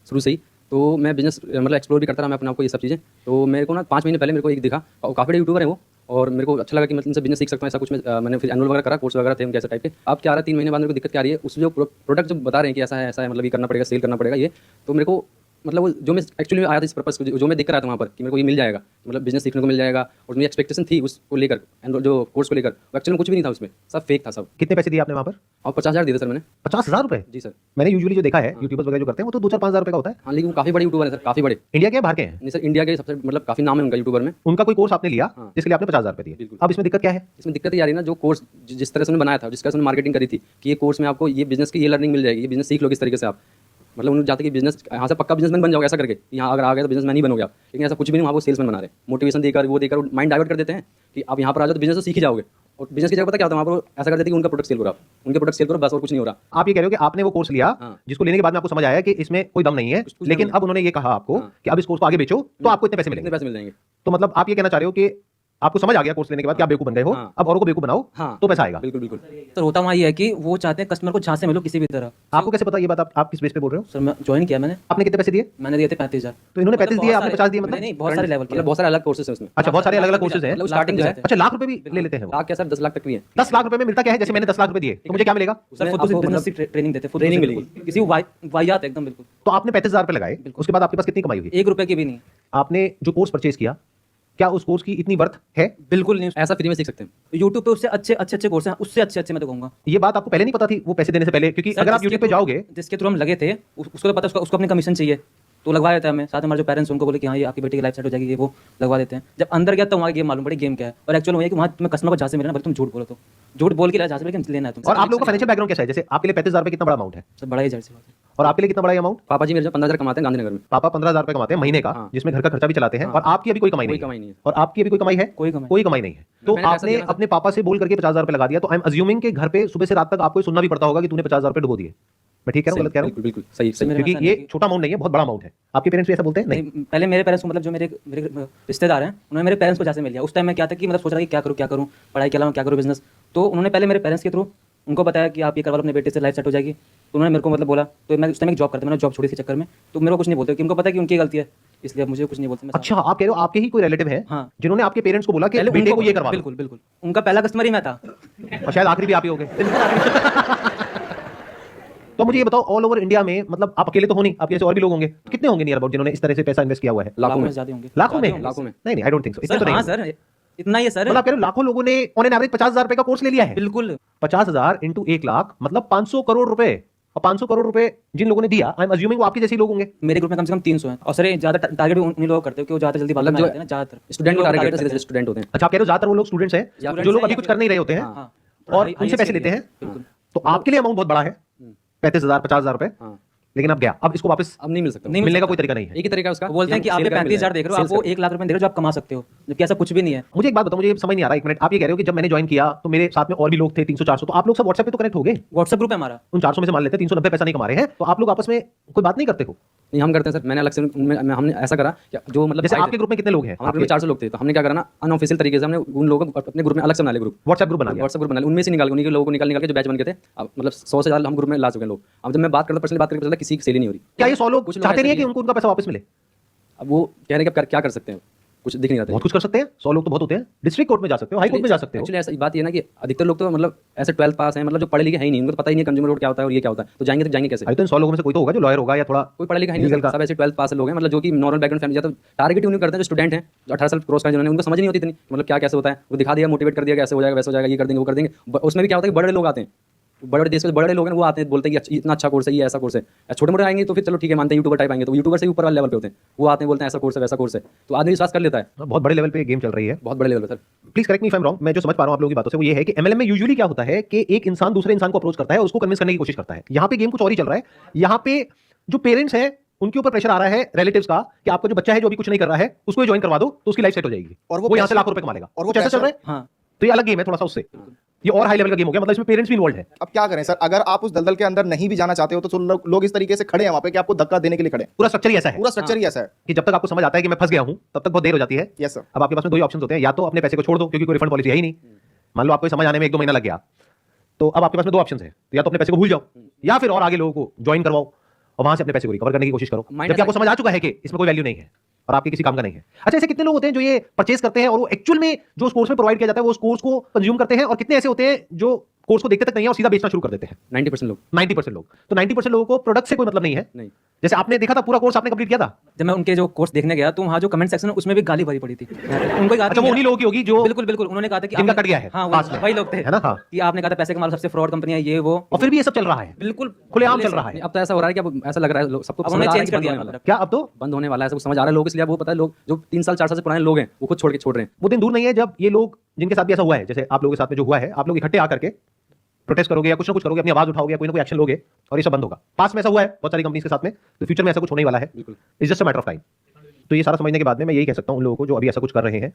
शुरू से ही। तो मैं बिज़नेस मतलब एक्सप्लोर भी करता रहा मैं अपने आप को ये सब चीज़ें। तो मेरे को ना 5 महीने पहले मेरे को एक दिखा, काफ़ी बड़े यूट्यूबर है वो, और मेरे को अच्छा लगा कि मैं इनसे बिज़नेस सीख सकता हूँ ऐसा कुछ। मैंने फिर एनुअल वगैरह करा, कोर्स वगैरह थे उनके ऐसे टाइप के। अब क्या आ रहा है 3 महीने बाद मेरे को दिक्कत क्या आ रही है, उस जो प्रोडक्ट जो बता रहे हैं कि ऐसा है मतलब ये करना पड़ेगा, सेल करना पड़ेगा ये, तो मेरे को मतलब वो जो मैं एक्चुअली में आया था इस पर्पस को, जो मैं देख कर आया था वहाँ पर कि मेरे को ये मिल जाएगा, मतलब बिज़नेस सीखने को मिल जाएगा, और मेरी एक्सपेक्टेशन थी उसको लेकर, जो कोर्स को लेकर, एक्चुअली में कुछ भी नहीं था उसमें, सब फेक था सब। कितने पैसे दिए आपने वहाँ पर? और 50,000 दिए थे सर मैंने। 50,000 रुपए? जी सर। मैंने यूजुअली जो देखा है यूट्यूबर्स वगैरह जो करते हैं वो तो 2-4-5 हज़ार रुपए का होता है। हाँ, लेकिन वो काफ़ी बड़े यूट्यूबर है सर, काफ़ी बड़े। इंडिया के हैं बाहर के हैं? नहीं सर, इंडिया के सबसे मतलब काफ़ी नाम है उनका यूट्यूबर में। उनका कोई कोर्स आपने लिया हाँ। जिसके लिए आपने 50,000 रुपए दिए। बिल्कुल। अब इसमें दिक्कत क्या है? इसमें दिक्कत ये आ रही है ना, जो कोर्स जिस तरह से उन्होंने बनाया था, जिस तरह से उन्होंने मार्केटिंग करी थी कि ये कोर्स में आपको ये बिज़नेस की ये लर्निंग मिल जाएगी, ये बिज़नेस सीख लोगे इस तरीके से आप, मतलब उन्होंने चाहते कि बिज़नेस यहाँ से पक्का बिज़नेसमैन बन जाओगे ऐसा करके, यहाँ अगर आ गए तो बिज़नेसमैन ही बनोगे आप, लेकिन ऐसा कुछ भी नहीं, वहाँ वो सेल्समैन बना रहे हैं, मोटिवेशन देकर वो देकर माइंड डाइवर्ट कर देते हैं कि आप यहाँ पर आ जाओ तो बिज़नेस तो सीख ही जाओगे, और बिज़नेस की जगह पता क्या होता है वहाँ पर ऐसा कर देते हैं कि उनका प्रोडक्ट सेल करो आप, उनके प्रोडक्ट सेल करो बस, और कुछ नहीं हो रहा। आप ये कह रहे हो कि आपने वो कोर्स लिया हाँ। जिसको लेने के बाद में आपको समझ आया कि इसमें कोई दम नहीं है, कुछ लेकिन नहीं। अब उन्होंने ये कहा आपको हाँ। कि अब इस कोर्स को आगे बेचो तो आपको इतने पैसे कितने मिलेंगे। पैसे मिल जाएंगे। तो मतलब आप ये कहना चाह रहे हो कि आपको समझ आ गया कोर्स लेने के बाद कि आप बेवकूफ बन गए हो, हाँ। अब औरों को बेवकूफ बनाओ हाँ, तो पैसा आएगा। बिल्कुल बिल्कुल। सर होता वहाँ ये है कि वो चाहते हैं कस्टमर को जहाँ से मिलो किसी भी तरह। आपको कैसे पता ये बात? आप किस बेस पे बोल रहे हो? सर मैं ज्वाइन किया मैंने आपने कितने पैसे दिए? मैंने दिए थे 35,000। तो इन्होंने 35 दिए, आपने 50 दिए, नहीं मतलब नहीं बहुत सारे लेवल के मतलब बहुत सारे अलग कोर्सेज हैं उसमें। अच्छा, बहुत सारे अलग अलग कोर्सेज हैं। मतलब स्टार्टिंग जो है अच्छा, लाख रुपए भी ले लेते हैं वो? लाख क्या सर, 10 लाख तक भी है। 10 लाख रुपए में मिलता क्या है? जैसे मैंने 10 लाख रुपए दिए तो मुझे क्या मिलेगा? सर खुद आपको बिजनेस मतलब की ट्रेनिंग देते हैं, ट्रेनिंग बिल्कुल। मिलेगी। किसी वाहियात एकदम बिल्कुल। तो आपने 35,000 रुपए लगाए, उसके बाद आपके पास कितनी कमाई हुई? 1 रुपए की भी नहीं। आपने जो कोर्स परचेज किया, क्या उस कोर्स की इतनी वर्थ है? बिल्कुल नहीं। ऐसा फ्री में सीख सकते हैं। यूट्यूब पे उससे अच्छे कोर्स हैं, उससे अच्छे मैं तो कहूँगा। ये बात आपको पहले नहीं पता थी वो पैसे देने से पहले? क्योंकि अगर आप यूट्यूब पे जाओगे, जिसके थ्रू हम लगे थे उसको तो पता है, उसको अपनी कमीशन चाहिए तो लगवा देता है हमें। साथ हमारे जो पेरेंट्स उनको बोले कि हाँ ये आपकी बेटी की लाइफ सेट हो जाएगी, ये वो लगवा देते हैं। जब अंदर गया तो वहाँ गेम मालूम पड़ी गेम क्या है, और एक्चुअल वही है कि वहाँ तुम्हें कस्टमर को जहाँ से मिलना, तुम झूठ बोलो तो झूठ बोल के जहाँ से लेकिन लेना है तुम। और आप लोगों का फाइनेंशियल बैकग्राउंड कैसा है? जैसे आपके लिए 35,000 रुपए कितना बड़ा अमाउंट है? सर बड़ा ही जाहिर सी बात है। और आपके लिए कितना बड़ा अमाउंट? पापा जी मेरे जो 15,000 कमाते हैं गांधीनगर में। पापा 15,000 रुपए कमाते हैं महीने का, हाँ। जिसमें घर का खर्चा भी चलाते हैं, हाँ। और आपकी अभी कोई कमाई कोई नहीं कमाई नहीं है। और आपकी अभी कोई कमाई है? कोई कमाई। कोई कमाई नहीं है। तो मैंने पैसा आपने दिया ना सर। अपने पापा से बोल करके 50,000 रुपए लगा दिया, तो आई एम अज्यूमिंग कि घर पे सुबह से रात तक आपको ये सुनना भी पड़ता होगा कि तूने 50,000 रुपए डुबो दिए। मैं ठीक कह रहा हूँ, गलत कह रहा हूँ? बिल्कुल बिल्कुल सही सही। मेरे क्योंकि ऐसा ये नहीं छोटा अमाउंट नहीं है, बहुत बड़ा अमाउंट है। आपके पेरेंट्स भी ऐसा बोलते हैं? नहीं। नहीं, पहले मेरे पेरेंट्स को मतलब जो मेरे रिश्तेदार हैं उन्होंने मेरे पेरेंट्स को जैसे मिल लिया। उस टाइम मैं क्या था कि मतलब सोच रहा था कि क्या करूँ पढ़ाई के अलावा क्या करूँ बिजनेस। तो उन्होंने पहले मेरे पेरेंट्स के थ्रू उनको बताया कि आप ये करवा लो अपने बेटे से, लाइफ सेट हो जाएगी। तो उन्होंने मेरे को मतलब बोला, तो मैं उस टाइम एक जॉब करता, मैंने जॉब छोड़ी इसी चक्कर में। तो मेरे को कुछ नहीं बोलते कि उनको पता है कि उनकी गलती है, इसलिए मुझे कुछ नहीं बोलते। अच्छा, आप कह रहे हो आपके ही कोई रिलेटिव है हाँ। जिन्होंने आपके पेरेंट्स को बोला कि पहले बेटे उनको को ये करवा दो? बिल्कुल बिल्कुल। उनका पहला कस्टमर ही मैं था, और शायद आखिरी भी आप ही होंगे। तो मुझे ये बताओ, ऑल ओवर इंडिया में, मतलब आप अकेले तो हो नहीं, आपके जैसे और भी लोग होंगे, कितने होंगे नियर अबाउट जिन्होंने इस तरह से पैसा इन्वेस्ट किया हुआ है? लाखों में। ज्यादा होंगे। लाखों में? लाखों में। नहीं नहीं, आई डोंट थिंक सो। इतना तो सर हाँ नहीं। सर इतना ही है सर। मतलब आप कह रहे हो लाखों लोगों ने ऑन एन एवरेज 50,000 रुपए का कोर्स ले लिया है? बिल्कुल। 50,000 इंटू 1 लाख मतलब 500 करोड़ रुपए। और 500 करोड़ रुपए जिन लोगों ने दिया, आई एम अज्यूमिंग वो आपके जैसे ही लोग होंगे। मेरे ग्रुप में कम से कम 300 हैं। और सर ये ज्यादा टारगेट भी उन्हीं लोगों को करते हो कि वो ज्यादा जल्दी मतलब मतलब जो जो ज्यादातर स्टूडेंट को लोग टारगेट target करते हैं, स्टूडेंट होते हैं। अच्छा, आप कह रहे हो ज्यादातर वो लोग स्टूडेंट्स हैं जो लोग अभी कुछ कर नहीं रहे होते हैं हाँ। और उनसे पैसे लेते हैं। बिल्कुल। तो आपके लिए अमाउंट बहुत बड़ा है, 35,000 50,000 रुपए। हाँ। लेकिन अब गया, अब इसको वापस अब नहीं मिल सकता। नहीं मिल मिलने का सकता। कोई तरीका नहीं है। एक ही तरीका है उसका। वो बोलते हैं कि आप ये 35,000 देख रहे हो, आप वो 1 लाख रुपए देख रहे हो जो आप कमा सकते हो, जबकि ऐसा कुछ भी नहीं है। मुझे एक बात बताओ, मुझे ये समझ नहीं आ रहा, एक मिनट। आप ये कह रहे हो कि जब मैंने ज्वाइन किया तो मेरे साथ में और भी लोग थे 300 400, तो आप लोग सब व्हाट्सएप पे तो कनेक्ट हो गए? व्हाट्सएप ग्रुप है हमारा। उन 400 में से मान लेते हैं 390 पैसा नहीं कमा रहे हैं, तो आप लोग आपस में कोई बात नहीं करते हो? नहीं, हम करते हैं सर। मैंने अलग से हमने ऐसा करा कि जो मतलब जैसे आपके ग्रुप में कितने लोग हैं? हमारे ग्रुप में 400 लोग थे, तो हमने क्या करा ना, अनऑफिशियल तरीके से हमने उन लोगों को अपने ग्रुप में अलग से बना लिया, ग्रुप व्हाट्सएप ग्रुप बना लिया। व्हाट्सएप ग्रुप बना लिया, उनमें से निकाल उन्हीं के लोगों को निकाल के जो बैच बन गए थे, अब मतलब 100 से ज़्यादा हम ग्रुप में ला चुके हैं लोग। अब जब मैं बात करता पर्सनली बात करके पता चला किसी की सेल ही नहीं हो रही। क्या ये 100 लोग कुछ चाहते नहीं है ऐसे कि उनको उनका पैसा वापस मिले? अब वो कह रहे हैं कि अब क्या कर सकते हैं, कुछ दिख नहीं रहा था। बहुत कुछ कर सकते हैं, 100 लोग तो बहुत होते हैं। डिस्ट्रिक्ट कोर्ट में जा सकते हो, हाई कोर्ट में जा सकते हो। एक्चुअली ऐसा बात ये है ना कि अधिकतर लोग तो मतलब ऐसे 12th पास हैं, मतलब जो पढ़े लिखे हैं ही नहीं, उनको तो पता ही नहीं कंज्यूमर कोर्ट क्या होता है और ये क्या होता है, तो जाएंगे कैसे? अरे तो इन 100 लोगों में से कोई तो होगा जो लॉयर होगा या थोड़ा कोई पढ़ा लिखा है नहीं, legal का। सब ऐसे 12th पास लोग हैं, मतलब जो कि नॉर्मल बैकग्राउंड फैमिली, तो टारगेट उन्हें करते हैं जो स्टूडेंट हैं, जो 18 साल क्रॉस कर जिन्होंने, उनको समझ नहीं होती इतनी मतलब क्या कैसे होता है। वो दिखा दिया, मोटिवेट कर दिया, कैसे हो जाएगा वैसे हो जाएगा, ये कर देंगे वो कर देंगे। उसमें भी क्या होता है कि बड़े लोग आते हैं, बड़े देश के बड़े लोग हैं, वो आते हैं बोलते हैं कि इतना अच्छा कोर्स है, ये ऐसा कोर्स है। छोटे मोटे आएंगे तो फिर चलो ठीक है मानते हैं, यूट्यूबर टाइप आएंगे तो यूट्यूबर से ऊपर वाले लेवल पे होते हैं, वो आते हैं बोलते हैं ऐसा कोर्स है वैसा कोर्स है, तो आदमी विश्वास कर लेता है। बहुत बड़े लेवल पे गेम चल रही है, बहुत बड़े लेवल पे sir. Please correct me if I am wrong. मैं जो समझ पा रहा हूं आप लोगों की बातों से वो ये है कि एमएलएम में यूजुअली क्या होता है कि एक इंसान दूसरे इंसान को अप्रोच करता है और उसको कन्विंस करने की कोशिश करता है। यहाँ पे गेम कुछ और ही चल रहा है। यहाँ पे जो पेरेंट्स हैं उनके ऊपर प्रेशर आ रहा है रिलेटिव्स का कि आपका जो बच्चा है जो अभी कुछ नहीं कर रहा है उसको ज्वाइन करवा दो तो उसकी लाइफ सेट हो जाएगी और वो यहाँ से लाखों रुपए कमा लेगा। और वो कैसे चल रहा है? हाँ। तो ये अलग गेम है थोड़ा सा उससे, ये और हाई लेवल का गेम हो गया, मतलब इसमें पेरेंट्स भी इन्वॉल्व है। अब क्या करें सर, अगर आप उस दलदल के अंदर नहीं भी जाना चाहते हो तो लोग इस तरीके से खड़े हैं वहां पे कि आपको धक्का देने के लिए खड़े हैं। पूरा स्ट्रक्चर ही ऐसा है, पूरा स्ट्रक्चर ही ऐसा है कि जब तक आपको समझ आता है कि मैं फंस गया हूं तब तक बहुत देर हो जाती है। Yes sir. अब आपके पास में दो ही ऑप्शन होते हैं, या तो अपने पैसे को छोड़ दो क्योंकि कोई रिफंड पॉलिसी है ही नहीं। मान लो आपको समझ आने में 1-2 महीना लग गया, तो अब आपके पास में 2 ऑप्शन है, या तो अपने पैसे को भूल जाओ या फिर और आगे लोगों को ज्वाइन करवाओ और वहां से अपने पैसे को रिकवर करने की कोशिश करो, Minus जबकि आपको समझ आ चुका है कि इसमें कोई वैल्यू नहीं है और आपके किसी काम का नहीं है। अच्छा, ऐसे कितने लोग होते हैं जो ये परचेस करते हैं और वो एक्चुअल में जो उस कोर्स में प्रोवाइड किया जाता है वो उस कोर्स को कंज्यूम करते हैं, और कितने ऐसे होते हैं जो कोर्स को देखते तक नहीं है और सीधा बेचना शुरू कर देते हैं? 90% लोग 90% लोग। तो 90% लोगों को प्रोडक्ट से कोई मतलब नहीं है। नहीं। जैसे आपने देखा था पूरा कोर्स आपने कंप्लीट किया था, जब मैं उनके जो कोर्स देखने गया तो वहाँ जो कमेंट सेक्शन है उसमें भी गाली भरी पड़ी थी उनको कहा अच्छा वो उन्हीं लोगों की होगी जो बिल्कुल बिल्कुल उन्होंने कहा था कि जिनका आपने- कट गया है हाँ पास में। वही लोग थे है ना? हाँ। कि आपने कहा था पैसे कमा लो, सबसे फ्रॉड कंपनी है ये वो, और फिर भी ये सब चल रहा है, बिल्कुल खुलेआम चल रहा है। अब तो ऐसा हो रहा है कि अब ऐसा लग रहा है सबको अब समझ उन्होंने आ रहा है चेंज कि कर बंद दिया होने वाला है। क्या अब तो बंद होने वाला है, सब समझ आ रहा है लोग, इसलिए अब वो पता है लोग जो 3 साल 4 साल से पुराने लोग हैं वो खुद छोड़ रहे हैं। वो दिन दूर नहीं है जब ये लोग जिनके साथ भी ऐसा हुआ है, जैसे आप लोगों के साथ में जो हुआ है, आप लोग इकट्ठे आकर के प्रोटेस्ट करोगे या कुछ ना कुछ करोगे, अपनी आवाज उठाओगे या कोई ना कोई एक्शन लोगे और ये सब बंद होगा। पास में ऐसा हुआ है बहुत सारी कंपनीज के साथ में, तो फ्यूचर में ऐसा कुछ होने ही वाला है। It's just a matter of time. तो ये सारा समझने के बाद में मैं यही कह सकता हूं उन लोगों को जो अभी ऐसा कुछ कर रहे हैं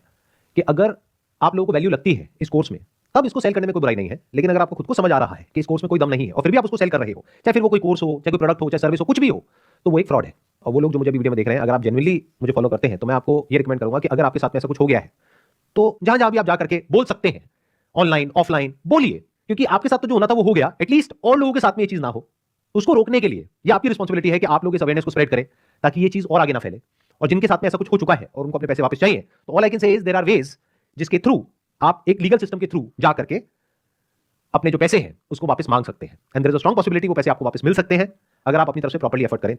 कि अगर आप लोगों को वैल्यू लगती है इस कोर्स में, तब इसको सेल करने में कोई बुराई नहीं है। लेकिन अगर आपको खुद को समझ आ रहा है कि इस कोर्स में कोई दम नहीं है और फिर भी आप उसको सेल कर रहे हो, चाहे फिर वो कोई कोर्स हो, चाहे कोई प्रोडक्ट हो, चाहे सर्विस हो, कुछ भी हो, तो वो एक फ्रॉड है। और वो लोग जो मुझे वीडियो में देख रहे हैं, अगर आप जेन्युइनली मुझे फॉलो करते हैं तो मैं आपको ये रिकमेंड करूंगा कि अगर आपके साथ में ऐसा कुछ हो गया है तो जहां जहां भी आप जा करके बोल सकते हैं, ऑनलाइन ऑफलाइन बोलिए, क्योंकि आपके साथ तो जो होना था वो हो गया। एटलीस्ट और लोगों के साथ में ये चीज ना हो, उसको रोकने के लिए ये आपकी रिस्पॉन्सिबिलिटी है कि आप लोग इस अवेयरनेस को स्प्रेड करें ताकि ये चीज और आगे ना फैले। और जिनके साथ में ऐसा कुछ हो चुका है और उनको अपने पैसे वापस चाहिए, तो all I can say is there are ways जिसके थ्रू आप एक लीगल सिस्टम के थ्रू जा करके अपने जो पैसे हैं उसको वापस मांग सकते हैं। And there is a strong possibility वो पैसे आपको वापस मिल सकते हैं अगर आप अपनी तरफ से प्रॉपर्ली एफर्ट करें।